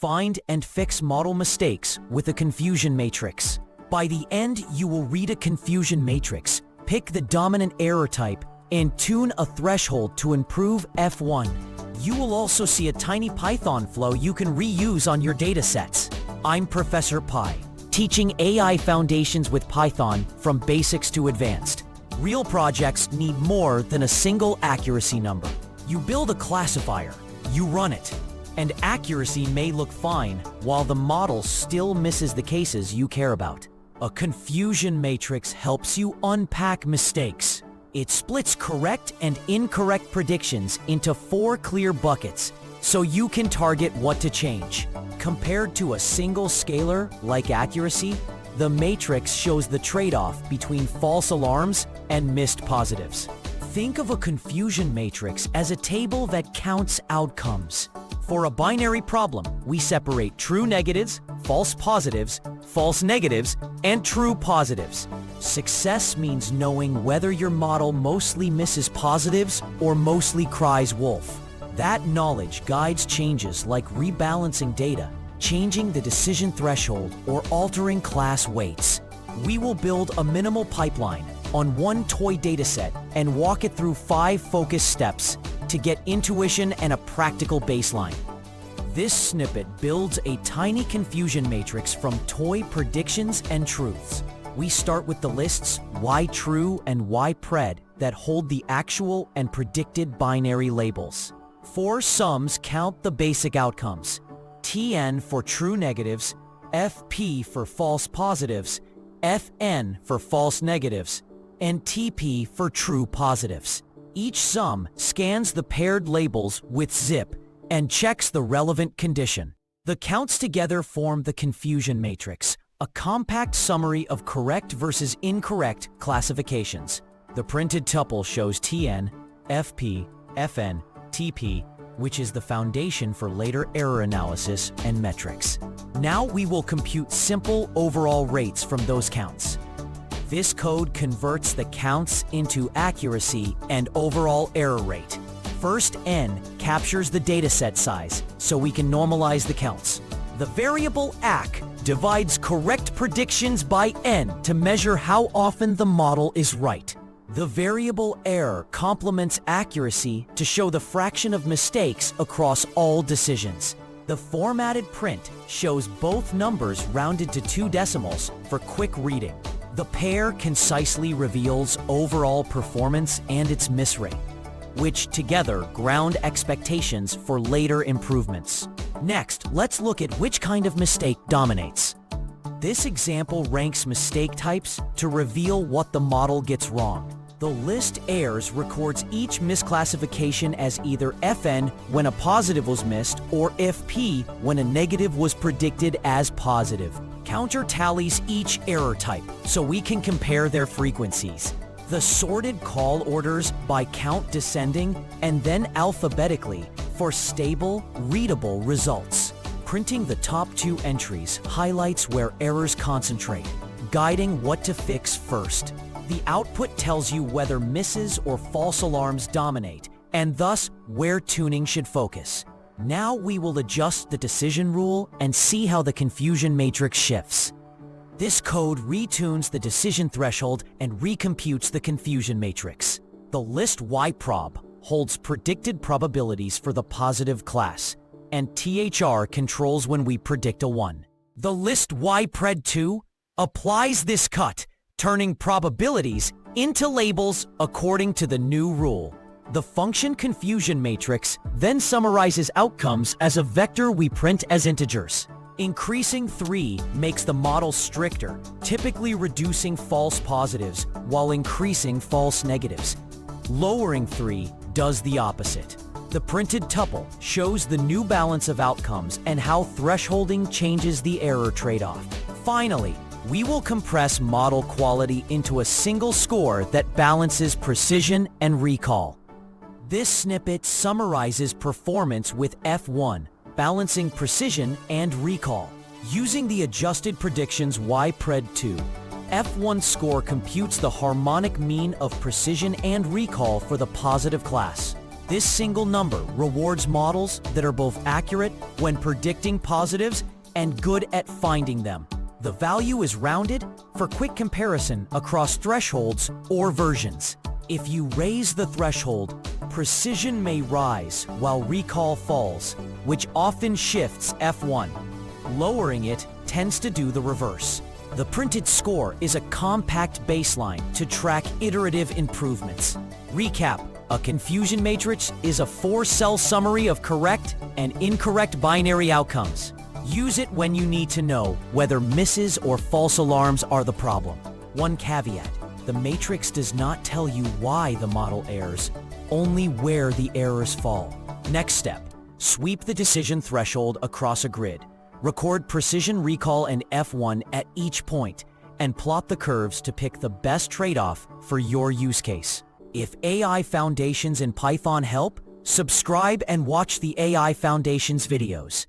Find and fix model mistakes with a confusion matrix. By the end, you will read a confusion matrix, pick the dominant error type, and tune a threshold to improve F1. You will also see a tiny Python flow you can reuse on your datasets. I'm Professor Pi, teaching AI foundations with Python from basics to advanced. Real projects need more than a single accuracy number. You build a classifier, you run it, and accuracy may look fine while the model still misses the cases you care about. A confusion matrix helps you unpack mistakes. It splits correct and incorrect predictions into 4 clear buckets so you can target what to change. Compared to a single scalar like accuracy, the matrix shows the trade-off between false alarms and missed positives. Think of a confusion matrix as a table that counts outcomes. For a binary problem, we separate true negatives, false positives, false negatives, and true positives. Success means knowing whether your model mostly misses positives or mostly cries wolf. That knowledge guides changes like rebalancing data, changing the decision threshold, or altering class weights. We will build a minimal pipeline on one toy dataset and walk it through 5 focus steps to get intuition and a practical baseline. This snippet builds a tiny confusion matrix from toy predictions and truths. We start with the lists Y true and Y pred that hold the actual and predicted binary labels. 4 sums count the basic outcomes: Tn for true negatives, Fp for false positives, Fn for false negatives, and Tp for true positives. Each sum scans the paired labels with zip and checks the relevant condition. The counts together form the confusion matrix, a compact summary of correct versus incorrect classifications. The printed tuple shows Tn, Fp, Fn, Tp, which is the foundation for later error analysis and metrics. Now we will compute simple overall rates from those counts. This code converts the counts into accuracy and overall error rate. First n captures the dataset size, so we can normalize the counts. The variable ac divides correct predictions by n to measure how often the model is right. The variable error complements accuracy to show the fraction of mistakes across all decisions. The formatted print shows both numbers rounded to 2 decimals for quick reading. The pair concisely reveals overall performance and its miss rate, which together ground expectations for later improvements. Next, let's look at which kind of mistake dominates. This example ranks mistake types to reveal what the model gets wrong. The list errors records each misclassification as either Fn when a positive was missed or Fp when a negative was predicted as positive. Counter tallies each error type so we can compare their frequencies. The sorted call orders by count descending and then alphabetically for stable, readable results. Printing the top 2 entries highlights where errors concentrate, guiding what to fix first. The output tells you whether misses or false alarms dominate, and thus where tuning should focus. Now we will adjust the decision rule and see how the confusion matrix shifts. This code retunes the decision threshold and recomputes the confusion matrix. The list yprob holds predicted probabilities for the positive class, and thr controls when we predict a 1. The list ypred2 applies this cut, turning probabilities into labels according to the new rule. The function confusion matrix then summarizes outcomes as a vector we print as integers. Increasing 3 makes the model stricter, typically reducing false positives while increasing false negatives. Lowering 3 does the opposite. The printed tuple shows the new balance of outcomes and how thresholding changes the error trade-off. Finally, we will compress model quality into a single score that balances precision and recall. This snippet summarizes performance with F1, balancing precision and recall. Using the adjusted predictions ypred2, F1 score computes the harmonic mean of precision and recall for the positive class. This single number rewards models that are both accurate when predicting positives and good at finding them. The value is rounded for quick comparison across thresholds or versions. If you raise the threshold, precision may rise while recall falls, which often shifts F1. Lowering it tends to do the reverse. The printed score is a compact baseline to track iterative improvements. Recap: a confusion matrix is a 4-cell summary of correct and incorrect binary outcomes. Use it when you need to know whether misses or false alarms are the problem. One caveat: the matrix does not tell you why the model errs, only where the errors fall. Next step: sweep the decision threshold across a grid. Record precision, recall, and F1 at each point, and plot the curves to pick the best trade-off for your use case. If AI Foundations in Python help, subscribe and watch the AI Foundations videos.